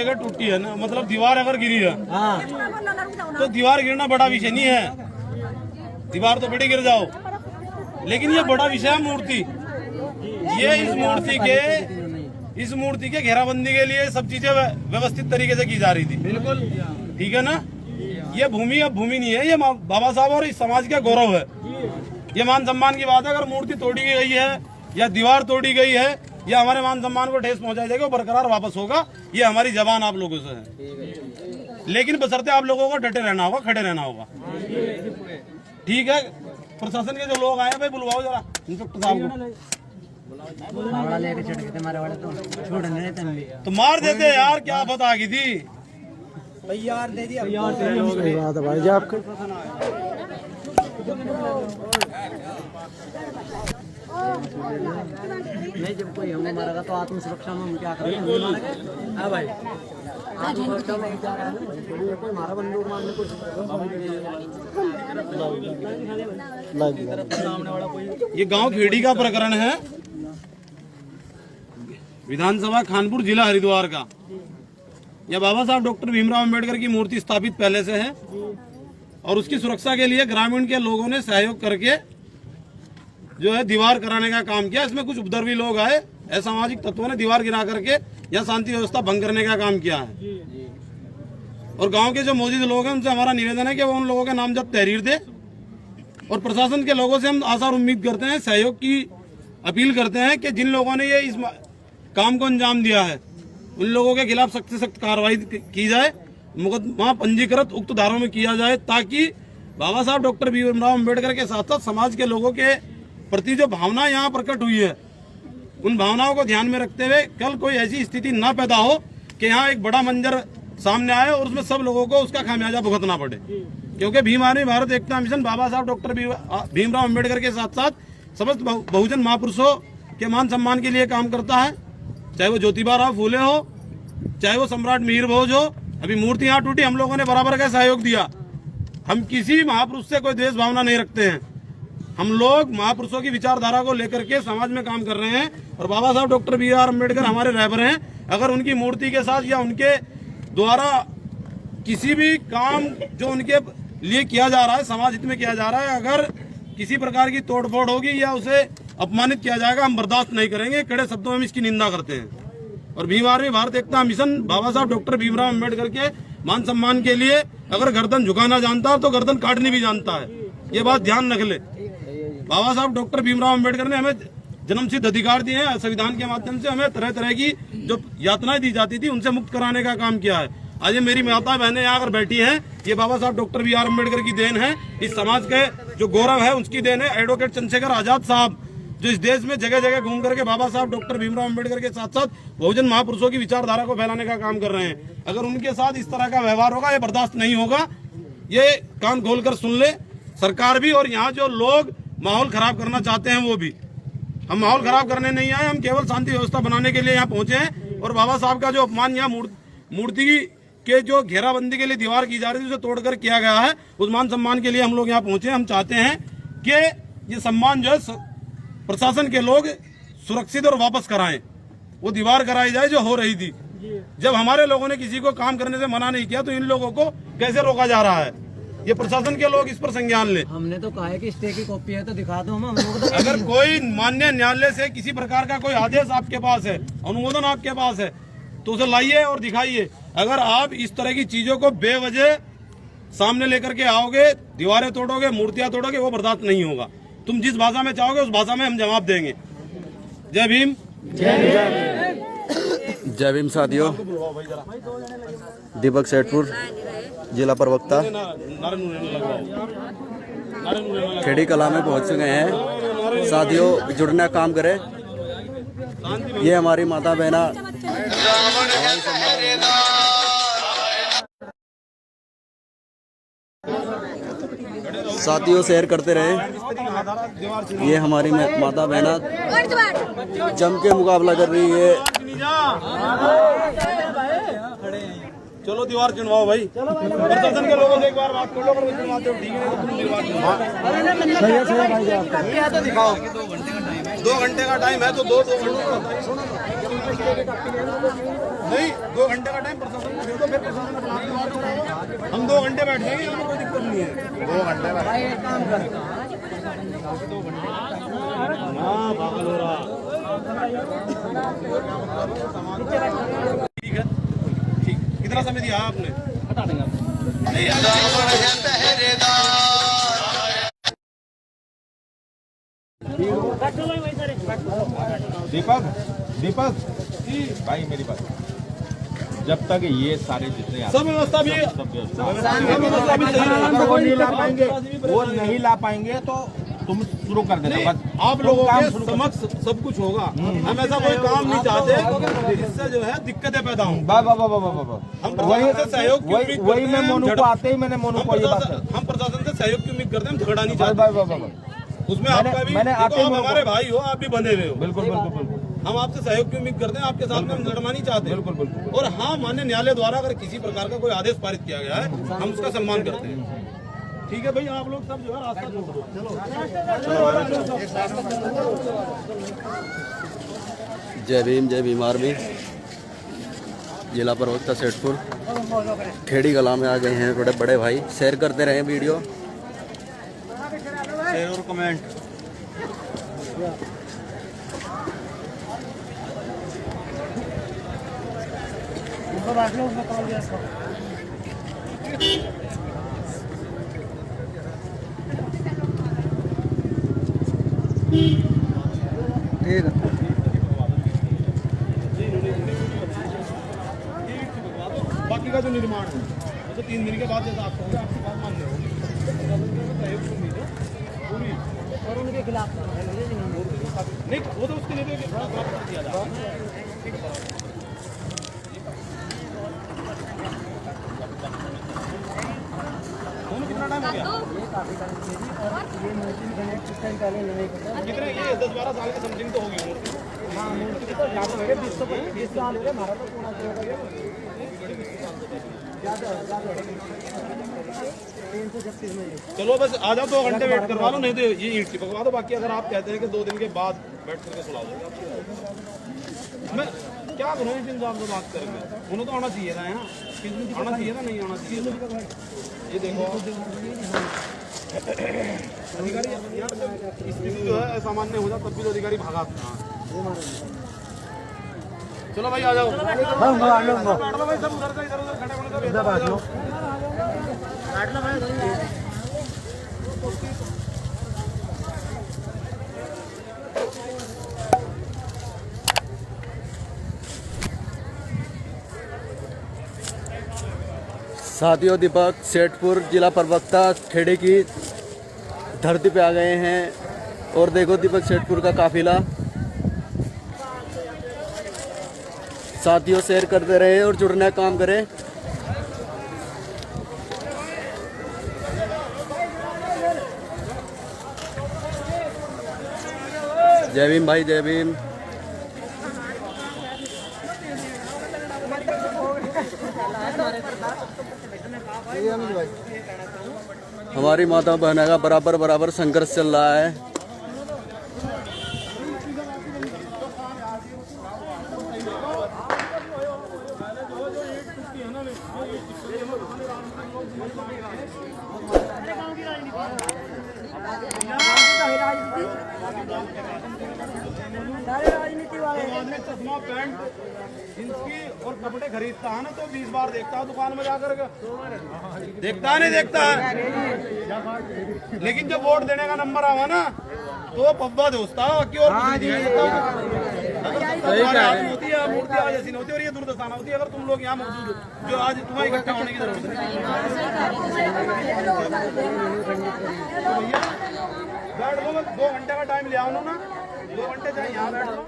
अगर टूटी है ना, मतलब दीवार अगर गिरी है तो दीवार गिरना बड़ा विषय नहीं है, दीवार तो बड़ी गिर जाओ, लेकिन ये बड़ा विषय है मूर्ति। ये इस मूर्ति के घेराबंदी के लिए सब चीजें व्यवस्थित तरीके से की जा रही थी। बिल्कुल ठीक है ना। ये भूमि अब भूमि नहीं है, ये बाबा साहब और इस समाज का गौरव है। ये मान सम्मान की बात है। अगर मूर्ति तोड़ी गई है या दीवार तोड़ी गई है या हमारे मान सम्मान को ठेस पहुंचाई जाएगी, वो बरकरार वापस होगा। ये हमारी जबान आप लोगों से है, लेकिन बशर्ते आप लोगों को डटे रहना होगा, खड़े रहना होगा। ठीक है। प्रशासन के जो लोग आए भाई बुलवाओ जरा इंस्पेक्टर साहब को। लेके चढ़ गए हमारे वाले तो छोड़ नहीं देते, तो मार देते यार, क्या आफत आ गई थी यार। दे दिया सही बात है भाई जी आपके। नहीं जब कोई हमें मारेगा तो आत्म सुरक्षा में हम क्या करेंगे। हाँ भाई आत्मरक्षा में क्या है, कोई मारा बंदूक मारने कुछ ये गांव खेड़ी का प्रकरण है, विधानसभा खानपुर जिला हरिद्वार का। यह बाबा साहब डॉक्टर भीमराव अंबेडकर की मूर्ति स्थापित पहले से है और उसकी सुरक्षा के लिए ग्रामीण के लोगों ने सहयोग करके जो है दीवार कराने का काम किया। इसमें कुछ उपद्रवी लोग आए, असामाजिक तत्वों ने दीवार गिरा करके या शांति व्यवस्था भंग करने का काम किया है। और गांव के जो मौजूद लोग हैं उनसे हमारा निवेदन है कि वो उन लोगों के नामजद तहरीर दे और प्रशासन के लोगों से हम आशा और उम्मीद करते हैं, सहयोग की अपील करते हैं कि जिन लोगों ने ये इस काम को अंजाम दिया है उन लोगों के खिलाफ सख्त से सख्त कार्रवाई की जाए, मुकदमा पंजीकृत उक्त धाराओं में किया जाए, ताकि बाबा साहब डॉक्टर भीमराव अंबेडकर के साथ साथ समाज के लोगों के प्रति जो भावना यहाँ प्रकट हुई है उन भावनाओं को ध्यान में रखते हुए कल कोई ऐसी स्थिति न पैदा हो कि यहाँ एक बड़ा मंजर सामने आए और उसमें सब लोगों को उसका खामियाजा भुगतना पड़े। क्योंकि भीम आर्मी भारत एकता मिशन बाबा साहब डॉक्टर भीमराव अंबेडकर के साथ साथ समस्त बहुजन महापुरुषों के मान सम्मान के लिए काम करता है। चाहे वो ज्योतिबा राव फूले हो, चाहे वो सम्राट मिहिर भोज हो। अभी मूर्ति यहाँ टूटी, हम लोगों ने बराबर का सहयोग दिया। हम किसी महापुरुष से कोई द्वेष भावना नहीं रखते हैं। हम लोग महापुरुषों की विचारधारा को लेकर के समाज में काम कर रहे हैं और बाबा साहब डॉक्टर BR अम्बेडकर हमारे रहबर हैं। अगर उनकी मूर्ति के साथ या उनके द्वारा किसी भी काम जो उनके लिए किया जा रहा है, समाज हित में किया जा रहा है, अगर किसी प्रकार की तोड़फोड़ होगी या उसे अपमानित किया जाएगा, हम बर्दाश्त नहीं करेंगे। कड़े शब्दों में हम इसकी निंदा करते हैं। और भीम आर्मी भारत एकता मिशन बाबा साहब डॉक्टर भीमराव अंबेडकर के मान सम्मान के लिए अगर गर्दन झुकाना जानता है तो गर्दन काटनी भी जानता है। ये बात ध्यान रख ले। बाबा साहब डॉक्टर भीमराव अंबेडकर ने हमें जन्मसिद्ध अधिकार दिए हैं। संविधान के माध्यम से हमें तरह तरह की जो यातनाएं दी जाती थी उनसे मुक्त कराने का काम किया है। आज ये मेरी माता बहनें यहाँ अगर बैठी हैं, ये बाबा साहब डॉक्टर BR अम्बेडकर की देन है। इस समाज के जो गौरव है उसकी देन है। एडवोकेट चंद्रशेखर आजाद साहब जो इस देश में जगह जगह घूम करके बाबा साहब डॉक्टर भीमराव अंबेडकर के साथ साथ बहुजन महापुरुषों की विचारधारा को फैलाने का काम कर रहे हैं। अगर उनके साथ इस तरह का व्यवहार होगा, ये बर्दाश्त नहीं होगा। ये कान खोलकर सुन ले सरकार भी और यहाँ जो लोग माहौल खराब करना चाहते हैं वो भी। हम माहौल खराब करने नहीं आए, हम केवल शांति व्यवस्था बनाने के लिए यहाँ पहुंचे हैं। और बाबा साहब का जो अपमान यहाँ मूर्ति के जो घेराबंदी के लिए दीवार की जा रही थी उसे तोड़कर किया गया है, उस मान सम्मान के लिए हम लोग यहाँ पहुंचे। हम चाहते हैं कि ये सम्मान जो है प्रशासन के लोग सुरक्षित और वापस कराएं, वो दीवार कराई जाए जो हो रही थी। जब हमारे लोगों ने किसी को काम करने से मना नहीं किया तो इन लोगों को कैसे रोका जा रहा है? ये प्रशासन के लोग इस पर संज्ञान ले। हमने तो कहा है कि स्टे की कॉपी है तो दिखा दो हम लोग। तो अगर कोई मान्य न्यायालय से किसी प्रकार का कोई आदेश आपके पास है, अनुमोदन आपके पास है, तो उसे लाइए और दिखाइए। अगर आप इस तरह की चीजों को बेवजह सामने लेकर के आओगे, दीवारें तोड़ोगे, मूर्तियां तोड़ोगे, वो बर्दाश्त नहीं होगा। तुम जिस भाषा में चाहोगे उस भाषा में हम जवाब देंगे। जय भीम। जय भीम साथियों। दीपक सेठपुर जिला प्रवक्ता खेड़ी कला में पहुंच चुके हैं। साथियों जुड़ने का काम करें। ये हमारी माता बहना साथियों शेयर करते रहे। ये हमारी माता बहना जम के मुकाबला कर रही है। चलो दीवार चुनवाओ भाई। प्रशासन के लोगों से एक बार बात कर लो, अगर चुनवाते हो ठीक है, तुम दीवार तो दिखाओ। 2 घंटे का टाइम है तो 2 घंटे नहीं 2 घंटे का टाइम प्रशासन को दे दो, फिर प्रशासन अपना द्वार खोलेगा। हम 2 घंटे बैठ जाएंगे, हमें कोई दिक्कत नहीं है। 2 घंटे हाँ पागल हो रहा। ठीक है, ठीक। कितना समय दिया आपने? बता देंगे नहीं दीपक भाई मेरी बात, जब तक ये सारे जितने सब व्यवस्था भी वो नहीं ला पाएंगे तो तुम शुरू कर देना। बस आप लोगों के समक्ष सब कुछ होगा। हम ऐसा कोई काम नहीं चाहते जिससे जो है दिक्कतें पैदा हों। हम प्रशासन से सहयोग की उम्मीद करते वही मैं मोनू को आते ही मैंने मोनू को ये बात हम प्रशासन से सहयोग की उम्मीद करते हैं, हम झगड़ा नहीं चाहते। उसमें आपका भी मैंने देखो, आप हमारे भाई हो, आप भी बंधे हुए हो। बिल्कुल बिल्कुल बिल्कुल हम आपसे सहयोग की उम्मीद करते हैं, आपके साथ में हम झगड़ना नहीं चाहते। बिल्कुल बिल्कुल। और हाँ, माननीय न्यायालय द्वारा अगर किसी प्रकार का कोई आदेश पारित किया गया है, हम उसका सम्मान करते हैं। ठीक है भाई, आप लोग सब जो है रास्ता छोड़ दो। जय भीम जय भीम आर्मी। जिला प्रवक्ता सेठपुर खेड़ी कला में आ गए हैं बड़े बड़े भाई। शेयर करते रहे वीडियो, शेयर और कमेंट। ठीक है। बाकी का जो निर्माण है वो तो 3 दिन के बाद जैसा आपको होगा, आपकी बात मानने होगी। और उनके खिलाफ नहीं, वो तो उसके लिए दिया जाएगा। कितना टाइम हो गया? कितने ये 10-12 साल की समथिंग तो होगी मूर्ति। हाँ, मूर्ति तो ज़्यादा हो गया, 20 साल हो गए। हमारा तो पूरा चलो बस आ जाओ, 2 घंटे वेट करवा लो, नहीं तो ये ईंट की पकवा दो। बाकी अगर आप कहते हैं कि 2 दिन के बाद बैठ करके सुला दो, मैं क्या करूँ? इस दिन से आपसे बात करेंगे, उन्हें तो आना चाहिए था यहाँ, आना चाहिए था, नहीं आना चाहिए। ये देखो अधिकारी यार, स्थिति जो है असामान्य हो जाए तब भी तो अधिकारी भागा। चलो भाई आ जाओ। बैठ लो भाई, सब उधर से इधर खड़े होने का बैठ लो भाई। साथियों, दीपक सेठपुर जिला प्रवक्ता खेड़ी की धरती पे आ गए हैं। और देखो दीपक सेठपुर का काफिला। साथियों, शेयर करते रहे और जुड़ने का काम करें। जय भीम भाई, जय भीम। हमारी माता बहना का बराबर बराबर संघर्ष चल रहा है। राजनीति वाले चश्मा पैंट जिनकी और कपड़े खरीदता है ना तो 20 बार देखता है दुकान में जाकर के। देखता है नहीं देखता है, लेकिन जब वोट देने का नंबर आवा ना तो पब्बा दोस्ता की और होती है, मूर्ति आज ऐसी होती है और ये दुर्दशा होती है। अगर तुम लोग यहाँ मौजूद हो जो आज तुम्हें इकट्ठा होने की जरूरत नहीं। बैठ लो, 2 घंटे का टाइम ले आओ ना, 2 घंटे चाहे यहाँ बैठ लो।